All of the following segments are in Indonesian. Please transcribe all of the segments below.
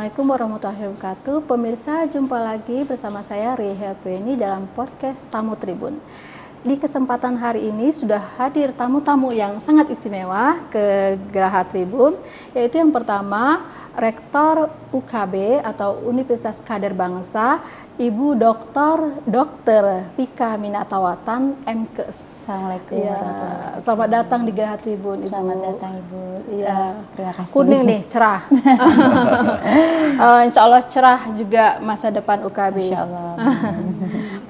Assalamualaikum warahmatullahi wabarakatuh. Pemirsa, jumpa lagi bersama saya Ria Helpeni dalam podcast Tamu Tribun. Di kesempatan hari ini sudah hadir tamu-tamu yang sangat istimewa ke Geraha Tribun, yaitu yang pertama Rektor UKB atau Universitas Kader Bangsa, Ibu Dr. Vika Minatawatan, MKes. Assalamualaikum warahmatullahi wabarakatuh. Selamat datang di Geraha Tribun, Ibu. Selamat datang, Ibu. Iya. Terima kasih. Kuning nih, cerah. Insya Allah cerah juga masa depan UKB. Insya Allah.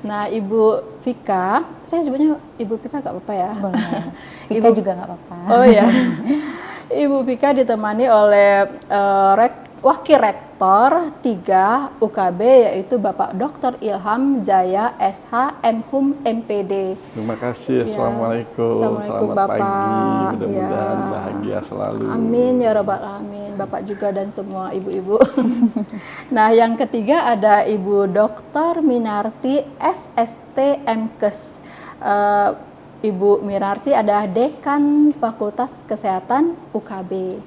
Nah, Ibu Vika, saya sebutnya Ibu Vika nggak apa-apa ya? Boleh. Vika juga nggak apa-apa. Oh ya. Ibu Vika ditemani oleh Wakil Rektor 3 UKB, yaitu Bapak Dr. Ilham Jaya SH MHum MPD. Terima kasih. Assalamualaikum. Assalamualaikum. Selamat Bapak. pagi. Mudah-mudahan Ya. bahagia selalu. Amin ya rabbal alamin. Bapak juga dan semua ibu-ibu. Nah, yang ketiga ada Ibu Dr. Minarti SST MKes. Ibu Minarti adalah Dekan Fakultas Kesehatan UKB.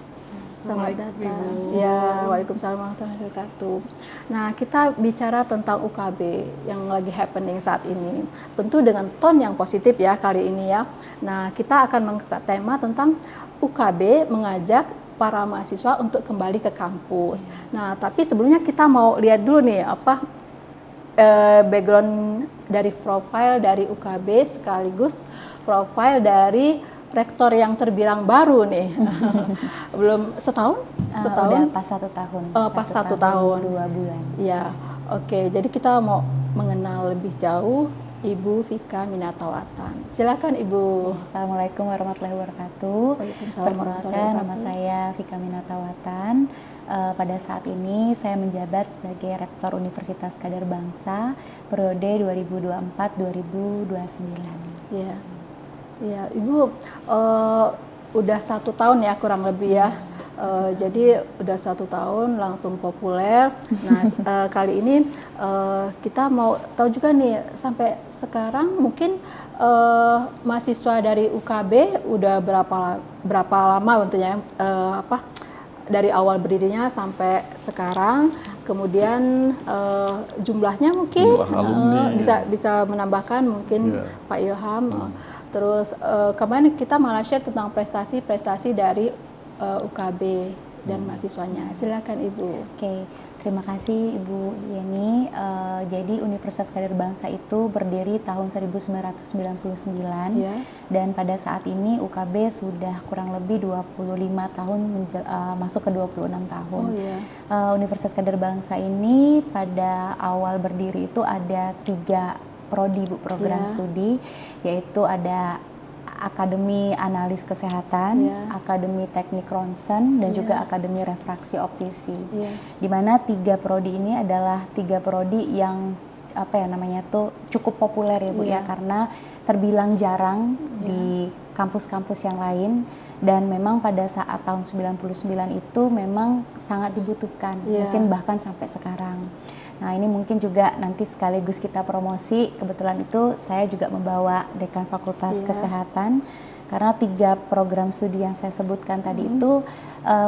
Selamat datang. Ya, waalaikumsalam warahmatullahi wabarakatuh. Nah, kita bicara tentang UKB yang lagi happening saat ini. Tentu dengan tone yang positif ya kali ini ya. Nah, kita akan mengangkat tema tentang UKB mengajak para mahasiswa untuk kembali ke kampus. Nah, tapi sebelumnya kita mau lihat dulu nih apa background dari profile dari UKB sekaligus profile dari rektor yang terbilang baru nih. Belum setahun? Udah pas 1 tahun. Pas 1 tahun. 2 bulan. Ya, oke. Jadi kita mau mengenal lebih jauh Ibu Vika Minatawatan. Silakan Ibu. Assalamualaikum warahmatullahi wabarakatuh. Waalaikumsalam warahmatullahi Perkenalkan, nama wabarakatuh. saya Vika Minatawatan. Pada saat ini saya menjabat sebagai Rektor Universitas Kader Bangsa periode 2024-2029. Ya. Ya, Ibu udah 1 tahun ya kurang lebih ya. Jadi udah 1 tahun langsung populer. Nah, kali ini kita mau tahu juga nih sampai sekarang mungkin mahasiswa dari UKB udah berapa lama tentunya dari awal berdirinya sampai sekarang. Kemudian jumlahnya mungkin bisa menambahkan mungkin Pak Ilham. Terus kemarin kita malah share tentang prestasi-prestasi dari UKB dan mahasiswanya. Silakan Ibu. Oke, terima kasih Ibu Yeni. Jadi Universitas Kader Bangsa itu berdiri tahun 1999 dan pada saat ini UKB sudah kurang lebih 25 tahun masuk ke 26 tahun. Universitas Kader Bangsa ini pada awal berdiri itu ada 3 prodi program studi, yaitu ada Akademi Analis Kesehatan, Akademi Teknik Ronsen, dan juga Akademi Refraksi Optisi. Di mana 3 prodi ini adalah 3 prodi yang cukup populer ya Bu ya, karena terbilang jarang di kampus-kampus yang lain, dan memang pada saat tahun 99 itu memang sangat dibutuhkan, mungkin bahkan sampai sekarang. Nah, ini mungkin juga nanti sekaligus kita promosi, kebetulan itu saya juga membawa Dekan Fakultas Kesehatan, karena 3 program studi yang saya sebutkan tadi itu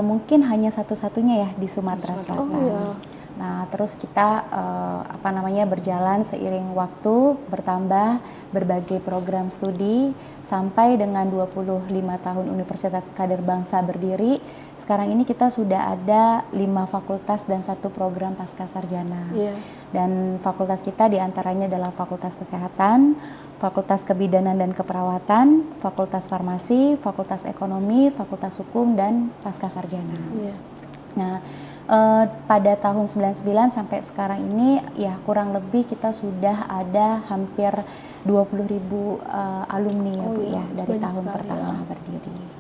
mungkin hanya satu-satunya ya di Sumatera Selatan. Nah, terus kita berjalan seiring waktu, bertambah berbagai program studi sampai dengan 25 tahun Universitas Kader Bangsa berdiri. Sekarang ini kita sudah ada 5 fakultas dan 1 program pascasarjana. Dan fakultas kita diantaranya adalah Fakultas Kesehatan, Fakultas Kebidanan dan Keperawatan, Fakultas Farmasi, Fakultas Ekonomi, Fakultas Hukum, dan pascasarjana. Nah, pada tahun 99 sampai sekarang ini ya kurang lebih kita sudah ada hampir 20.000 alumni ya Bu ya dari tahun pertama berdiri.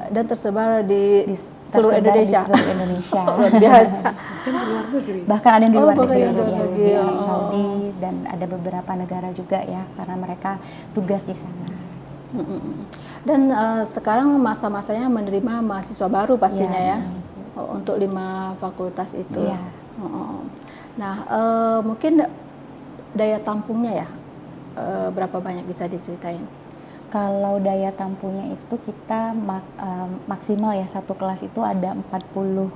Dan tersebar di seluruh Indonesia. Luar biasa. Bahkan ada yang di luar negeri, di Arab Saudi, dan ada beberapa negara juga ya karena mereka tugas di sana. Dan sekarang masa-masanya menerima mahasiswa baru pastinya ya. Untuk 5 fakultas itu. Nah, mungkin daya tampungnya ya, berapa banyak bisa diceritain? Kalau daya tampungnya itu kita maksimal ya, satu kelas itu ada 40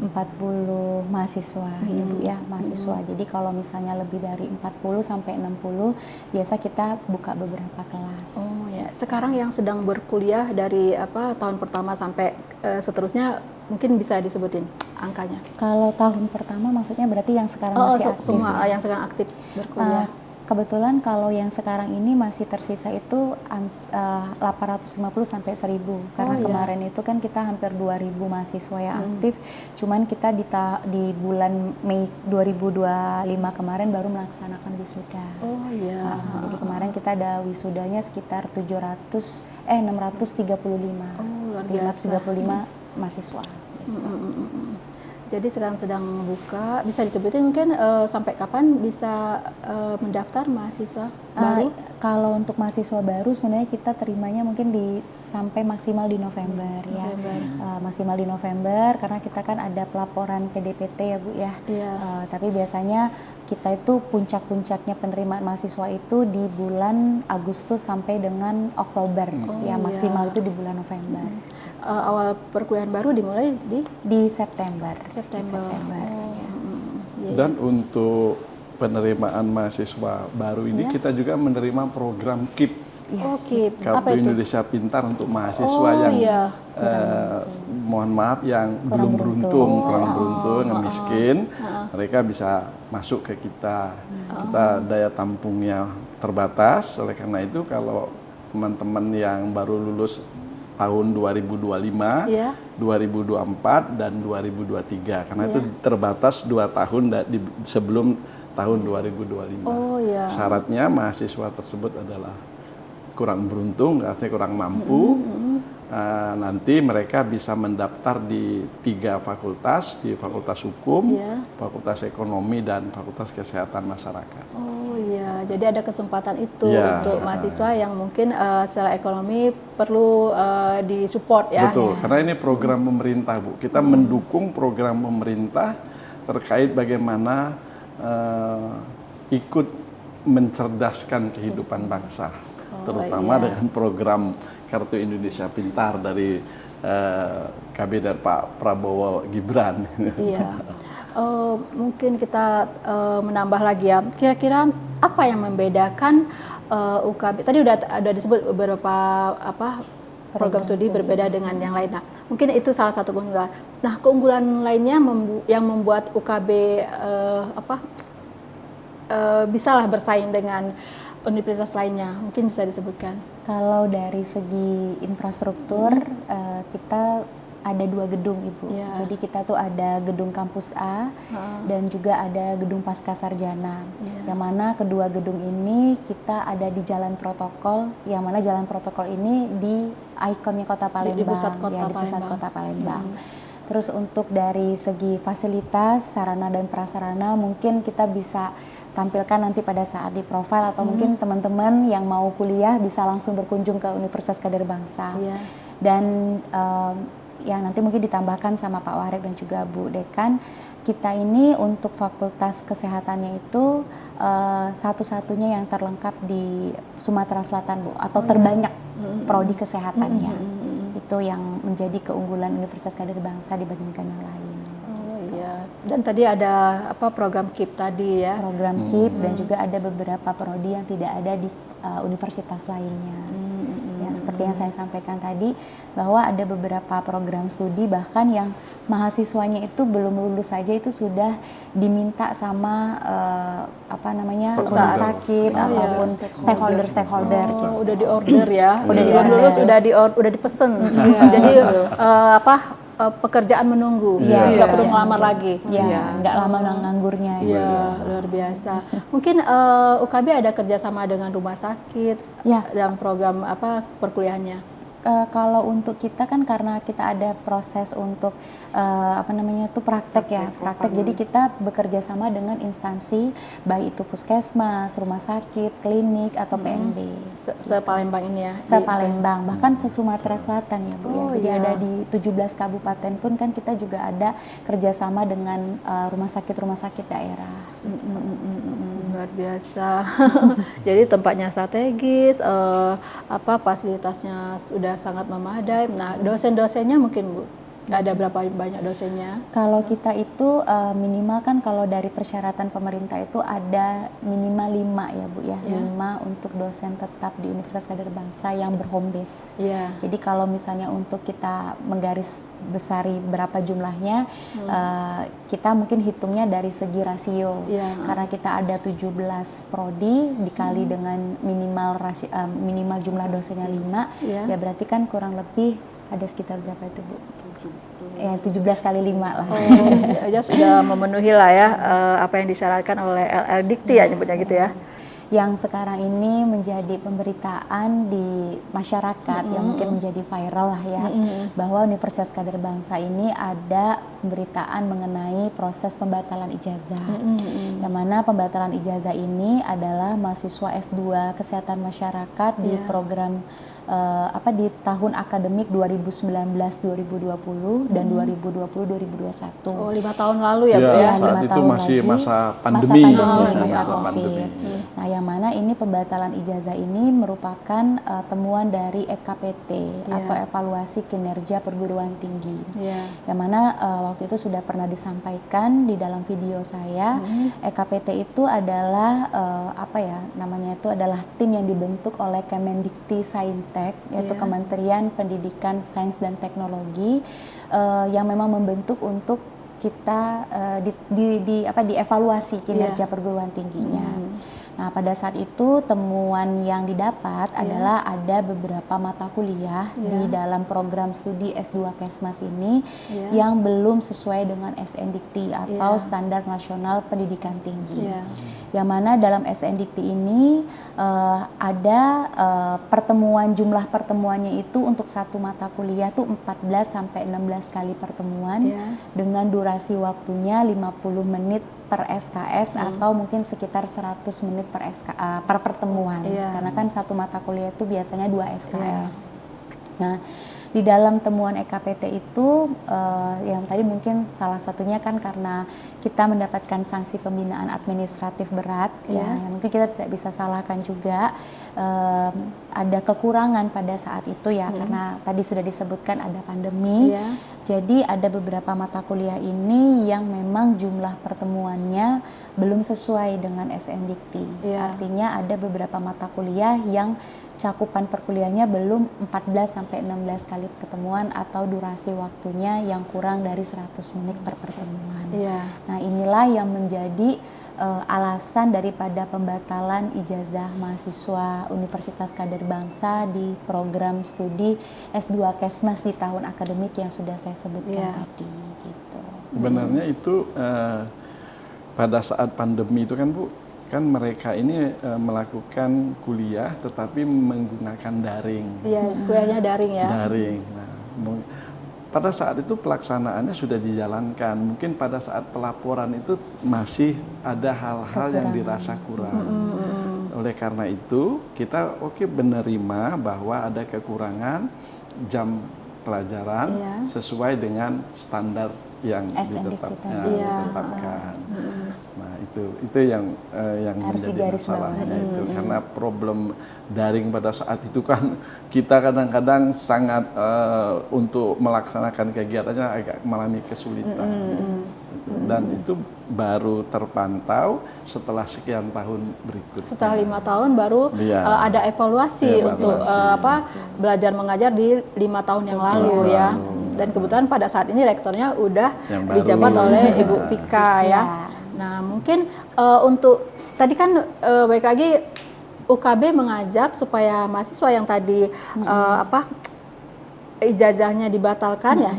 40 mahasiswa ya Bu ya, mahasiswa. Jadi kalau misalnya lebih dari 40 sampai 60 biasa kita buka beberapa kelas. Oh ya, sekarang yang sedang berkuliah dari tahun pertama sampai seterusnya mungkin bisa disebutin angkanya. Kalau tahun pertama maksudnya berarti yang sekarang masih aktif. Semua ya? yang sekarang aktif berkuliah. Kebetulan kalau yang sekarang ini masih tersisa itu 850 sampai 1000 karena kemarin itu kan kita hampir 2000 mahasiswa yang aktif, cuman kita di bulan Mei 2025 kemarin baru melaksanakan wisuda. Oh iya. Jadi kemarin kita ada wisudanya sekitar 635. Oh, luar biasa. 635 mahasiswa. Jadi sekarang sedang buka, bisa disebutin mungkin sampai kapan bisa mendaftar mahasiswa baru? Kalau untuk mahasiswa baru sebenarnya kita terimanya mungkin sampai maksimal di November ya. Maksimal di November karena kita kan ada pelaporan PDPT ya Bu ya. Tapi biasanya kita itu puncak-puncaknya penerimaan mahasiswa itu di bulan Agustus sampai dengan Oktober. Maksimal itu di bulan November. Awal perkuliahan baru dimulai di September. Dan untuk penerimaan mahasiswa baru ini kita juga menerima program KIP. Kartu Indonesia Pintar untuk mahasiswa yang mohon maaf yang belum beruntung, kurang beruntung, yang miskin, mereka bisa masuk ke kita. Kita daya tampungnya terbatas, oleh karena itu kalau teman-teman yang baru lulus tahun 2025, 2024 dan 2023 karena itu terbatas 2 tahun sebelum tahun 2025. Syaratnya mahasiswa tersebut adalah kurang beruntung, artinya kurang mampu. Nanti mereka bisa mendaftar di 3 fakultas, di Fakultas Hukum, Fakultas Ekonomi dan Fakultas Kesehatan Masyarakat. Oh iya, jadi ada kesempatan itu untuk mahasiswa yang mungkin secara ekonomi perlu disupport ya. Betul, karena ini program pemerintah Bu. Kita mendukung program pemerintah terkait bagaimana ikut mencerdaskan kehidupan bangsa, terutama dengan program Kartu Indonesia Pintar dari kabinet Pak Prabowo Gibran. Mungkin kita menambah lagi ya. Kira-kira apa yang membedakan UKB? Tadi udah disebut beberapa program studi berbeda dengan yang lain. Nah, mungkin itu salah satu keunggulan. Nah, keunggulan lainnya yang membuat UKB bisalah bersaing dengan universitas lainnya, mungkin bisa disebutkan. Kalau dari segi infrastruktur, kita ada 2 gedung Ibu. Jadi kita tuh ada gedung kampus A dan juga ada gedung pasca sarjana. Yang mana kedua gedung ini kita ada di Jalan Protokol, yang mana Jalan Protokol ini di ikonnya Kota Palembang, di pusat Kota Palembang. Terus untuk dari segi fasilitas, sarana dan prasarana mungkin kita bisa tampilkan nanti pada saat di profil atau mungkin teman-teman yang mau kuliah bisa langsung berkunjung ke Universitas Kader Bangsa. Dan yang nanti mungkin ditambahkan sama Pak Wahrek dan juga Bu Dekan, kita ini untuk fakultas kesehatannya itu satu-satunya yang terlengkap di Sumatera Selatan Bu, atau terbanyak prodi kesehatannya. Itu yang menjadi keunggulan Universitas Kader Bangsa dibandingkan yang lain. Dan tadi ada program KIP tadi ya. Program KIP dan juga ada beberapa prodi yang tidak ada di universitas lainnya. Seperti yang saya sampaikan tadi, bahwa ada beberapa program studi bahkan yang mahasiswanya itu belum lulus saja itu sudah diminta sama rumah sakit ataupun stakeholder gitu. Udah di order ya. Udah di lulus udah dipesen. Jadi pekerjaan menunggu, nggak perlu ngelamar lagi. Nggak lama nganggurnya. Luar biasa. Mungkin UKB ada kerjasama dengan rumah sakit dalam program perkuliahannya. Kalau untuk kita kan karena kita ada proses untuk praktek ya, jadi kita bekerja sama dengan instansi baik itu puskesmas, rumah sakit, klinik atau PMB. Se-Palembang ini ya? Se-Palembang, bahkan se-Sumatera Selatan ya Bu. Jadi ada di 17 kabupaten pun kan kita juga ada kerjasama dengan rumah sakit daerah. Luar biasa. Jadi tempatnya strategis, fasilitasnya sudah sangat memadai. Nah, dosen-dosennya mungkin Bu? Ada berapa banyak dosennya? Kalau kita itu minimal kan kalau dari persyaratan pemerintah itu ada minimal 5 ya Bu ya, 5 untuk dosen tetap di Universitas Kader Bangsa yang berhome base. Jadi kalau misalnya untuk kita menggaris besari berapa jumlahnya, kita mungkin hitungnya dari segi rasio. Karena kita ada 17 prodi dikali dengan minimal jumlah dosennya 5, ya berarti kan kurang lebih ada sekitar berapa itu Bu? Ya 17 kali 5 lah. Ya sudah memenuhi lah ya apa yang disyaratkan oleh LL Dikti ya nyebutnya gitu ya. Yang sekarang ini menjadi pemberitaan di masyarakat yang mungkin menjadi viral lah ya, bahwa Universitas Kader Bangsa ini ada pemberitaan mengenai proses pembatalan ijazah. Yang mana pembatalan ijazah ini adalah mahasiswa S2 Kesehatan Masyarakat di program di tahun akademik 2019-2020 dan 2020-2021. Oh, 5 tahun lalu ya Bu ya? Saat itu masih masa pandemi. Masa COVID. Nah, yang mana ini pembatalan ijazah ini merupakan temuan dari EKPT atau evaluasi kinerja perguruan tinggi. Yang mana waktu itu sudah pernah disampaikan di dalam video saya, EKPT itu adalah adalah tim yang dibentuk oleh Kemendikti Saintek, yaitu Kementerian Pendidikan, Sains dan Teknologi, yang memang membentuk untuk kita dievaluasi kinerja perguruan tingginya. Nah, pada saat itu temuan yang didapat adalah ada beberapa mata kuliah di dalam program studi S2 Kesmas ini yang belum sesuai dengan SNDikti atau Standar Nasional Pendidikan Tinggi. Yang mana dalam SNDikti ini ada jumlah pertemuannya itu untuk satu mata kuliah tuh 14 sampai 16 kali pertemuan dengan durasi waktunya 50 menit per SKS atau mungkin sekitar 100 menit per pertemuan. Karena kan satu mata kuliah itu biasanya 2 SKS. Nah, di dalam temuan EKPT itu yang tadi mungkin salah satunya kan karena kita mendapatkan sanksi pembinaan administratif berat, yang mungkin kita tidak bisa salahkan juga, ada kekurangan pada saat itu ya, karena tadi sudah disebutkan ada pandemi. Jadi ada beberapa mata kuliah ini yang memang jumlah pertemuannya belum sesuai dengan SNDikti. Artinya ada beberapa mata kuliah yang cakupan perkuliahannya belum 14 sampai 16 kali pertemuan atau durasi waktunya yang kurang dari 100 menit per pertemuan. Nah, inilah yang menjadi alasan daripada pembatalan ijazah mahasiswa Universitas Kader Bangsa di program studi S2 Kesmas di tahun akademik yang sudah saya sebutkan tadi gitu. Sebenarnya itu pada saat pandemi itu kan Bu, kan mereka ini melakukan kuliah tetapi menggunakan daring. Kuliahnya daring ya. Daring. Nah, pada saat itu pelaksanaannya sudah dijalankan. Mungkin pada saat pelaporan itu masih ada hal-hal yang dirasa kurang. Oleh karena itu kita menerima bahwa ada kekurangan jam pelajaran sesuai dengan standar yang ditetapkan. Nah, itu yang menjadi masalahnya itu, karena problem daring pada saat itu kan kita kadang-kadang sangat untuk melaksanakan kegiatannya agak mengalami kesulitan. Dan itu baru terpantau setelah sekian tahun berikutnya. Setelah 5 tahun baru ada evaluasi untuk belajar mengajar di 5 tahun yang lalu ya. Dan kebetulan pada saat ini rektornya udah dijabat oleh Ibu Vika ya. Nah, mungkin untuk tadi kan baik lagi UKB mengajak supaya mahasiswa yang tadi ijazahnya dibatalkan nah,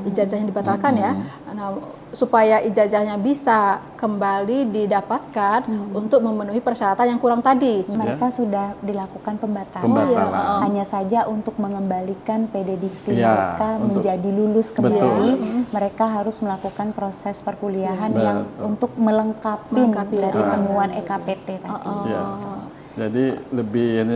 supaya ijazahnya bisa kembali didapatkan untuk memenuhi persyaratan yang kurang tadi. Mereka sudah dilakukan pembatalan. Hanya saja untuk mengembalikan PD-Dikti mereka menjadi lulus kembali, mereka harus melakukan proses perkuliahan yang untuk melengkapi dari temuan EKPT tadi. Jadi lebih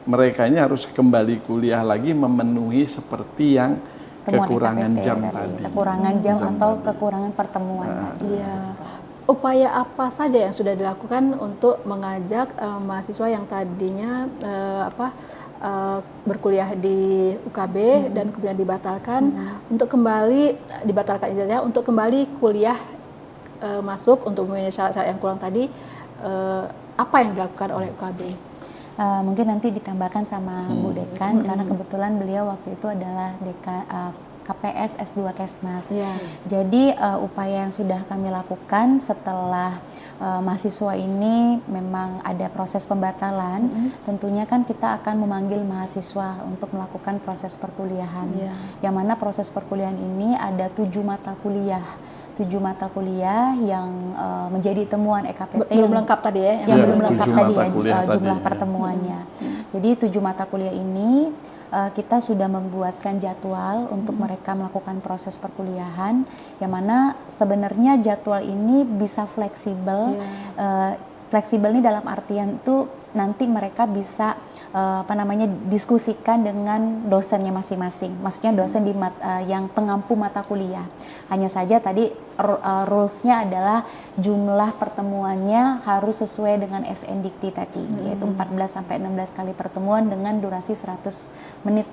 mereka ini harus kembali kuliah lagi memenuhi seperti yang kekurangan jam tadi. Kekurangan jam atau kekurangan pertemuan tadi. upaya apa saja yang sudah dilakukan untuk mengajak mahasiswa yang tadinya berkuliah di UKB dan kemudian dibatalkan untuk kembali dibatalkan ijazahnya untuk kembali kuliah masuk untuk memenuhi syarat-syarat yang kurang tadi, apa yang dilakukan oleh UKB? Mungkin nanti ditambahkan sama Bu Dekan karena kebetulan beliau waktu itu adalah KPS S2 Kesmas. Jadi upaya yang sudah kami lakukan setelah mahasiswa ini memang ada proses pembatalan, tentunya kan kita akan memanggil mahasiswa untuk melakukan proses perkuliahan. Yang mana proses perkuliahan ini ada 7 mata kuliah. 7 mata kuliah yang menjadi temuan EKPT belum lengkap tadi ya, yang belum lengkap tadi ya jumlah pertemuannya. Jadi 7 mata kuliah ini kita sudah membuatkan jadwal untuk mereka melakukan proses perkuliahan, yang mana sebenarnya jadwal ini bisa fleksibel. Fleksibel ini dalam artian itu nanti mereka bisa diskusikan dengan dosennya masing-masing. Maksudnya dosen yang pengampu mata kuliah. Hanya saja tadi rules-nya adalah jumlah pertemuannya harus sesuai dengan SNDikti tadi, yaitu 14 sampai 16 kali pertemuan dengan durasi 100 menit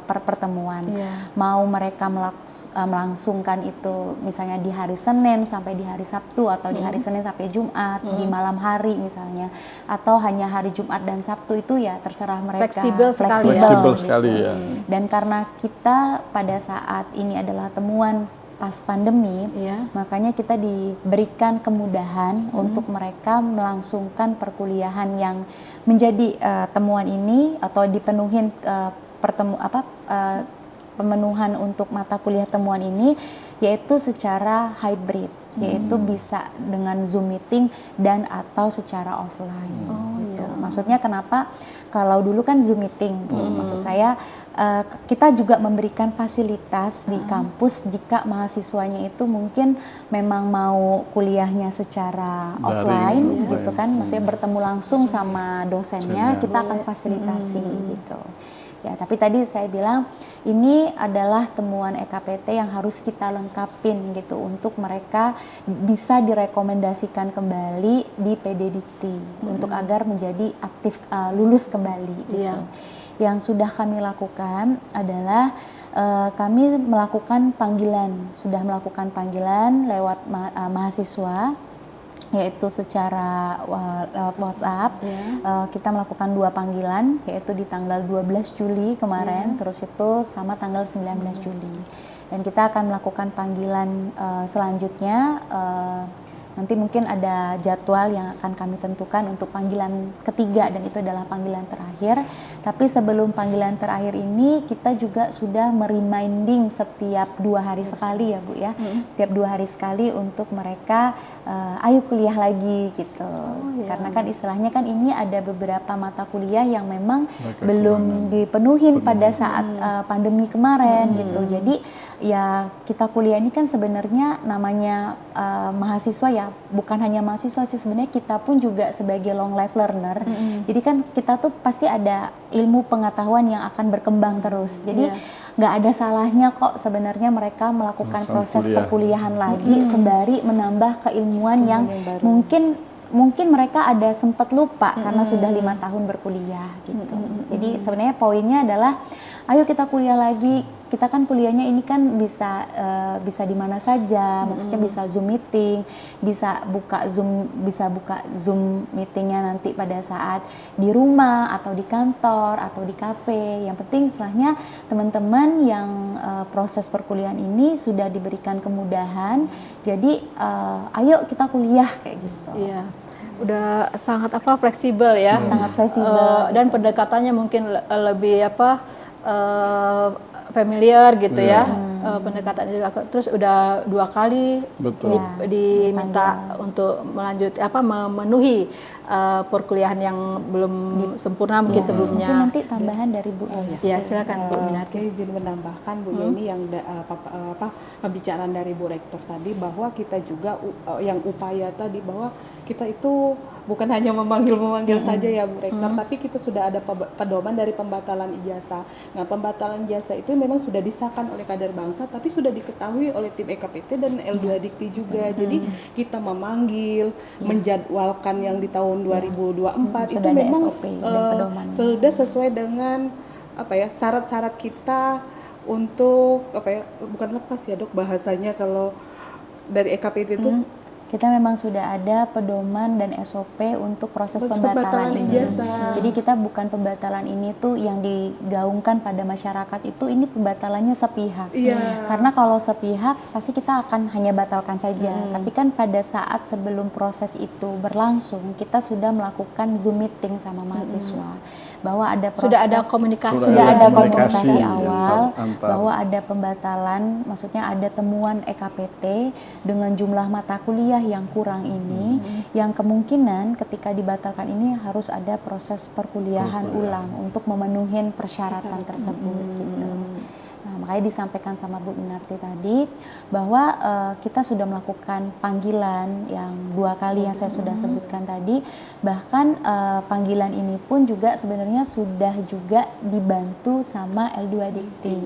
per pertemuan. Mau mereka melangsungkan itu misalnya di hari Senin sampai di hari Sabtu, atau di hari Senin sampai Jumat, di malam hari misalnya, atau hanya hari Jumat dan Sabtu, itu ya terserah mereka. Fleksibel sekali ya. Dan karena kita pada saat ini adalah temuan pas pandemi, makanya kita diberikan kemudahan untuk mereka melangsungkan perkuliahan yang menjadi temuan ini, atau dipenuhin pemenuhan untuk mata kuliah temuan ini, yaitu secara hybrid, yaitu bisa dengan Zoom meeting dan atau secara offline. Gitu. Maksudnya kenapa? Kalau dulu kan Zoom meeting, maksud saya kita juga memberikan fasilitas di kampus jika mahasiswanya itu mungkin memang mau kuliahnya secara offline, gitu kan, maksudnya bertemu langsung sama dosennya, kita akan fasilitasi gitu. Ya, tapi tadi saya bilang ini adalah temuan EKPT yang harus kita lengkapin gitu untuk mereka bisa direkomendasikan kembali di PDDikti untuk agar menjadi aktif lulus kembali gitu. Yang sudah kami lakukan adalah kami melakukan panggilan, sudah melakukan panggilan lewat mahasiswa, yaitu secara lewat WhatsApp. Kita melakukan 2 panggilan, yaitu di tanggal 12 Juli kemarin, terus itu sama tanggal 19 Juli. Dan kita akan melakukan panggilan selanjutnya, nanti mungkin ada jadwal yang akan kami tentukan untuk panggilan ketiga, dan itu adalah panggilan terakhir. Tapi sebelum panggilan terakhir ini, kita juga sudah mereminding setiap 2 hari sekali ya Bu ya, setiap 2 hari sekali untuk mereka ayo kuliah lagi gitu. Karena kan istilahnya kan ini ada beberapa mata kuliah yang memang belum dipenuhin pada saat pandemi kemarin gitu. Jadi ya kita kuliah ini kan sebenarnya namanya mahasiswa ya, bukan hanya mahasiswa sih, sebenarnya kita pun juga sebagai long life learner. Jadi kan kita tuh pasti ada ilmu pengetahuan yang akan berkembang terus. Jadi nggak ada salahnya kok sebenarnya mereka melakukan proses perkuliahan lagi sembari menambah keilmuan yang mungkin mereka ada sempat lupa karena sudah 5 tahun berkuliah gitu. Jadi sebenarnya poinnya adalah ayo kita kuliah lagi. Kita kan kuliahnya ini kan bisa di mana saja, maksudnya bisa Zoom meeting, bisa buka Zoom meetingnya nanti pada saat di rumah atau di kantor atau di kafe. Yang penting setelahnya teman-teman yang proses perkuliahan ini sudah diberikan kemudahan. Jadi ayo kita kuliah kayak gitu. Iya. Udah sangat fleksibel ya. Sangat fleksibel. Dan pendekatannya mungkin lebih familiar gitu ya. Pendekatan dilakukan, terus udah 2 kali diminta untuk memenuhi perkuliahan yang belum sempurna mungkin sebelumnya. Mungkin nanti tambahan dari Bu. Ya silakan Bu Minarti. Izin menambahkan Bu Yeni yang pembicaraan dari Bu Rektor tadi, bahwa kita juga yang upaya tadi bahwa kita itu bukan hanya memanggil saja ya Bu Rektor, tapi kita sudah ada pedoman dari pembatalan ijazah. Nah, pembatalan ijazah itu memang sudah disahkan oleh kader bangsa, tapi sudah diketahui oleh tim EKPT dan L2 Dikti juga. Jadi kita memanggil, menjadwalkan yang di tahun 2024 itu sudah ada memang SOP dan pedomannya. sudah sesuai dengan syarat-syarat kita untuk bukan lepas ya Dok bahasanya kalau dari EKPT itu. Kita memang sudah ada pedoman dan SOP untuk proses pembatalan ini. ijazah. Jadi kita bukan pembatalan ini tuh yang digaungkan pada masyarakat itu, ini pembatalannya sepihak. Karena kalau sepihak pasti kita akan hanya batalkan saja. Tapi kan pada saat sebelum proses itu berlangsung, kita sudah melakukan Zoom meeting sama mahasiswa. Bahwa ada proses, sudah ada komunikasi, sudah ada komunikasi awal antar. bahwa ada pembatalan, maksudnya ada temuan EKPT dengan jumlah mata kuliah yang kurang ini, yang kemungkinan ketika dibatalkan ini harus ada proses perkuliahan ulang untuk memenuhi persyaratan tersebut. Gitu. Nah, makanya disampaikan sama Bu Minarti tadi bahwa kita sudah melakukan panggilan yang 2 kali yang saya sudah sebutkan tadi, bahkan panggilan ini pun juga sebenarnya sudah juga dibantu sama L2 Dikti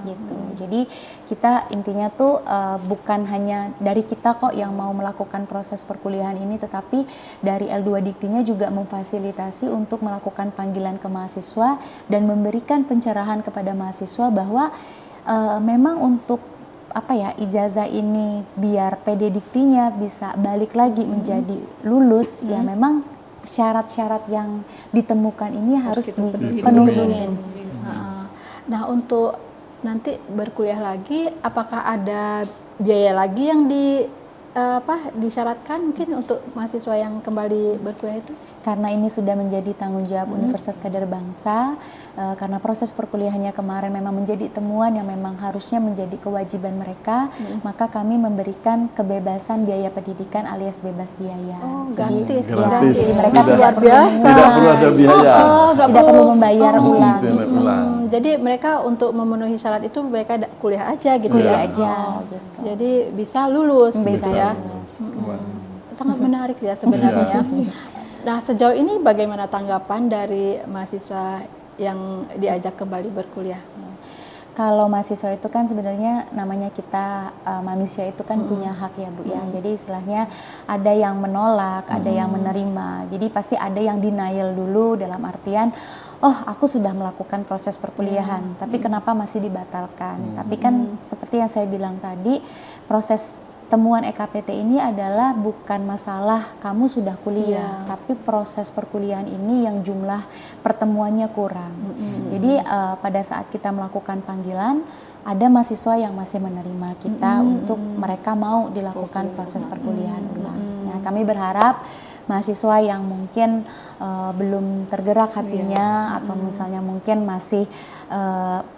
gitu. Jadi kita intinya tuh bukan hanya dari kita kok yang mau melakukan proses perkuliahan ini, tetapi dari L2 Diktinya juga memfasilitasi untuk melakukan panggilan ke mahasiswa dan memberikan pencerahan kepada mahasiswa bahwa memang untuk ijazah ini biar PD Diktinya bisa balik lagi menjadi lulus, ya memang syarat-syarat yang ditemukan ini harus dipenuhi. Nah, untuk nanti berkuliah lagi, apakah ada biaya lagi yang disyaratkan mungkin untuk mahasiswa yang kembali berkuliah itu? Karena ini sudah menjadi tanggung jawab Universitas Kader Bangsa, karena proses perkuliahannya kemarin memang menjadi temuan yang memang harusnya menjadi kewajiban mereka, maka kami memberikan kebebasan biaya pendidikan alias bebas biaya. Gratis. Jadi mereka luar biasa. Tidak perlu ada biaya. Tidak perlu membayar ulang. Jadi mereka untuk memenuhi syarat itu mereka kuliah aja gitu Kuliah ya. aja. Gitu. Jadi bisa lulus Bisa gitu ya. Sangat menarik ya sebenarnya. Nah, sejauh ini bagaimana tanggapan dari mahasiswa yang diajak kembali berkuliah? Kalau mahasiswa itu kan sebenarnya namanya kita manusia itu kan punya hak ya Bu ya. Jadi istilahnya ada yang menolak, ada yang menerima. Jadi pasti ada yang denial dulu dalam artian, oh aku sudah melakukan proses perkuliahan, tapi kenapa masih dibatalkan? Tapi kan seperti yang saya bilang tadi, proses temuan EKPT ini adalah bukan masalah kamu sudah kuliah, tapi proses perkuliahan ini yang jumlah pertemuannya kurang. Jadi pada saat kita melakukan panggilan, ada mahasiswa yang masih menerima kita untuk mereka mau dilakukan proses perkuliahan ulang. Nah, kami berharap mahasiswa yang mungkin belum tergerak hatinya atau misalnya mungkin masih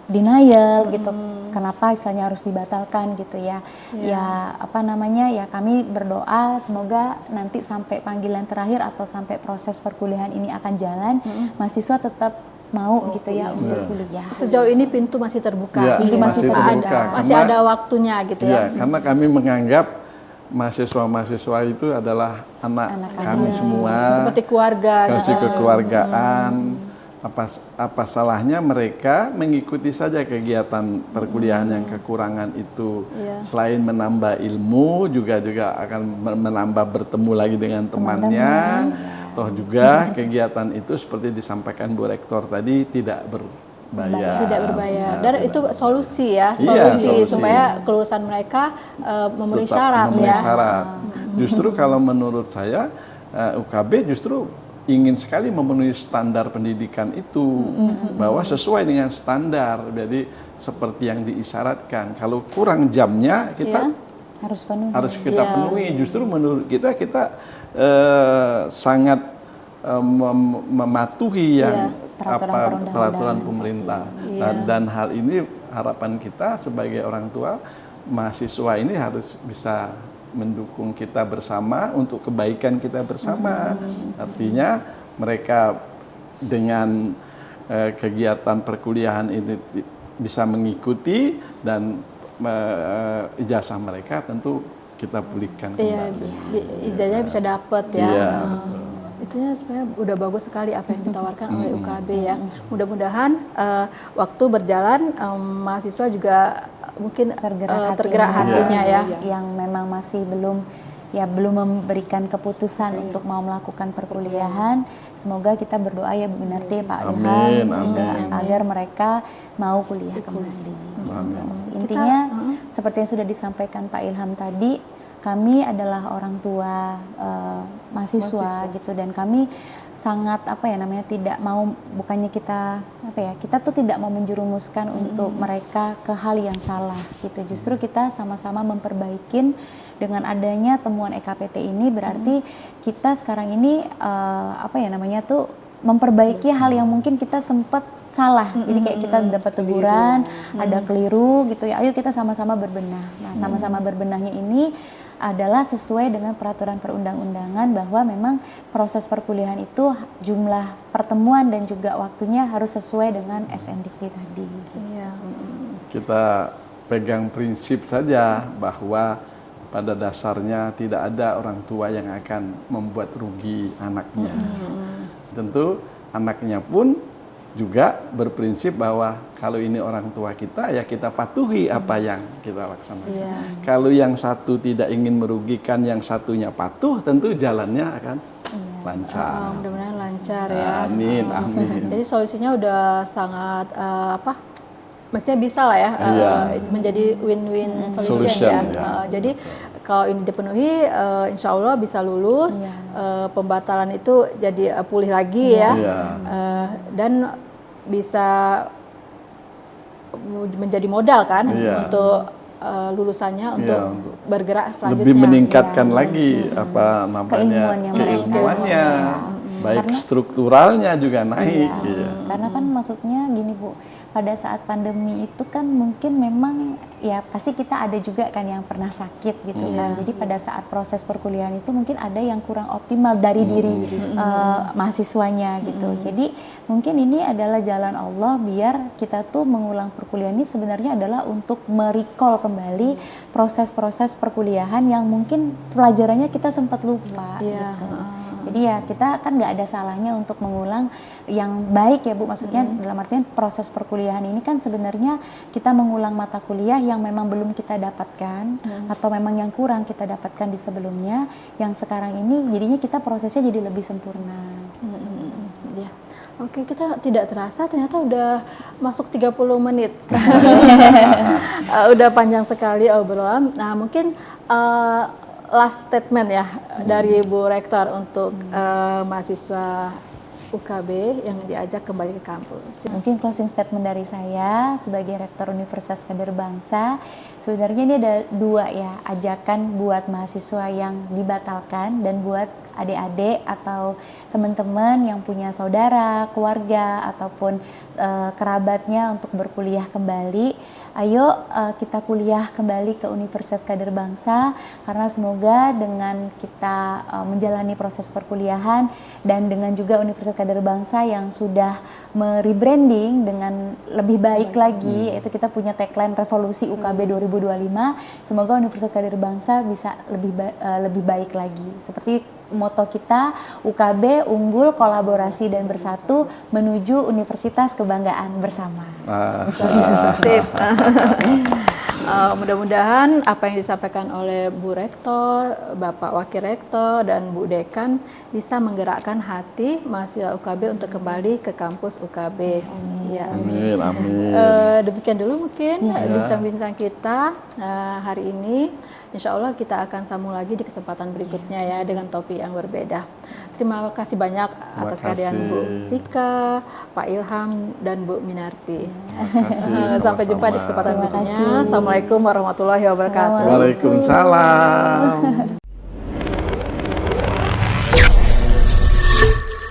denial gitu, kenapa misalnya harus dibatalkan gitu ya. Ya kami berdoa semoga nanti sampai panggilan terakhir atau sampai proses perkuliahan ini akan jalan, mahasiswa tetap mau gitu ya untuk kuliah. Sejauh ini pintu masih terbuka. Ya, pintu masih terbuka. Masih ada waktunya gitu ya. Karena kami menganggap mahasiswa-mahasiswa itu adalah anak kami semua. Seperti keluarga. Kasih kekeluargaan. Apa salahnya mereka mengikuti saja kegiatan perkuliahan yang kekurangan itu. Selain menambah ilmu, juga akan menambah bertemu lagi dengan temannya. Toh juga kegiatan itu seperti disampaikan Bu Rektor tadi tidak berbayar. Tidak berbayar. Dan itu solusi ya, solusi supaya kelulusan mereka memenuhi syarat ya. Justru kalau menurut saya UKB justru ingin sekali memenuhi standar pendidikan itu, bahwa sesuai dengan standar. Jadi seperti yang diisyaratkan. Kalau kurang jamnya kita harus kita penuhi. Justru menurut kita sangat mematuhi yang peraturan pemerintah. Dan hal ini harapan kita sebagai orang tua, mahasiswa ini harus bisa mendukung kita bersama untuk kebaikan kita bersama. Artinya mereka dengan kegiatan perkuliahan ini bisa mengikuti dan ijazah mereka tentu kita pulihkan kembali. Ijazahnya bisa dapat ya. artinya sebenarnya udah bagus sekali apa yang ditawarkan oleh UKB ya. Mudah-mudahan waktu berjalan mahasiswa juga mungkin tergerak hatinya ya. Yang memang masih belum memberikan keputusan untuk mau melakukan perkuliahan. Semoga kita berdoa ya Bu Minarti, Pak Ilham, agar mereka mau kuliah kembali. Intinya seperti yang sudah disampaikan Pak Ilham tadi, kami adalah orang tua mahasiswa gitu, dan kami sangat tidak mau, bukannya kita tuh tidak mau menjerumuskan untuk mereka ke hal yang salah gitu. Justru kita sama-sama memperbaikin dengan adanya temuan EKPT ini, berarti kita sekarang ini memperbaiki hal yang mungkin kita sempat salah. Jadi kayak kita dapat teguran, ada keliru gitu ya. Ayo kita sama-sama berbenah. Nah, sama-sama berbenahnya ini adalah sesuai dengan peraturan perundang-undangan bahwa memang proses perkuliahan itu jumlah pertemuan dan juga waktunya harus sesuai dengan SNDikti tadi. Iya. Kita pegang prinsip saja bahwa pada dasarnya tidak ada orang tua yang akan membuat rugi anaknya. Tentu anaknya pun juga berprinsip bahwa kalau ini orang tua kita, ya kita patuhi apa yang kita laksanakan. Kalau yang satu tidak ingin merugikan, yang satunya patuh, tentu jalannya akan lancar. Mudah-mudahan lancar ya. Amin, amin. Jadi solusinya udah sangat mestinya bisa lah ya, menjadi win-win solution ya. Jadi kalau ini dipenuhi, insya Allah bisa lulus, pembatalan itu jadi pulih lagi ya, dan bisa menjadi modal kan untuk lulusannya untuk bergerak selanjutnya. Lebih meningkatkan lagi keilmuannya, baik strukturalnya juga naik. Karena kan maksudnya gini Bu, pada saat pandemi itu kan mungkin memang ya pasti kita ada juga kan yang pernah sakit gitu kan. Jadi pada saat proses perkuliahan itu mungkin ada yang kurang optimal dari diri mahasiswanya gitu. Jadi mungkin ini adalah jalan Allah biar kita tuh mengulang perkuliahan ini sebenarnya adalah untuk merecall kembali proses-proses perkuliahan yang mungkin pelajarannya kita sempat lupa gitu. Jadi ya kita kan nggak ada salahnya untuk mengulang yang baik ya Bu, maksudnya dalam artian proses perkuliahan ini kan sebenarnya kita mengulang mata kuliah yang memang belum kita dapatkan atau memang yang kurang kita dapatkan di sebelumnya, yang sekarang ini jadinya kita prosesnya jadi lebih sempurna. Oke, kita tidak terasa ternyata udah masuk 30 menit. Udah panjang sekali obrolan. Nah, mungkin last statement ya dari Bu Rektor untuk mahasiswa UKB yang diajak kembali ke kampus. Mungkin closing statement dari saya sebagai Rektor Universitas Kader Bangsa, sebenarnya ini ada dua ya ajakan buat mahasiswa yang dibatalkan dan buat adik-adik atau teman-teman yang punya saudara, keluarga ataupun kerabatnya untuk berkuliah kembali. Ayo kita kuliah kembali ke Universitas Kader Bangsa, karena semoga dengan kita menjalani proses perkuliahan dan dengan juga Universitas Kader Bangsa yang sudah merebranding dengan lebih baik lagi, yaitu kita punya tagline Revolusi UKB 2025, semoga Universitas Kader Bangsa bisa lebih baik lagi. Seperti moto kita, UKB unggul, kolaborasi dan bersatu menuju Universitas Kebanggaan bersama. Sip. Mudah-mudahan apa yang disampaikan oleh Bu Rektor, Bapak Wakil Rektor, dan Bu Dekan bisa menggerakkan hati mahasiswa UKB untuk kembali ke kampus UKB. Amin, amin. Demikian dulu mungkin bincang-bincang kita hari ini. Insya Allah kita akan sambung lagi di kesempatan berikutnya ya dengan topik yang berbeda. Terima kasih banyak atas kehadiran Bu Vika, Pak Ilham, dan Bu Minarti. Sampai jumpa di kesempatan berikutnya. Assalamualaikum warahmatullahi wabarakatuh. Waalaikumsalam.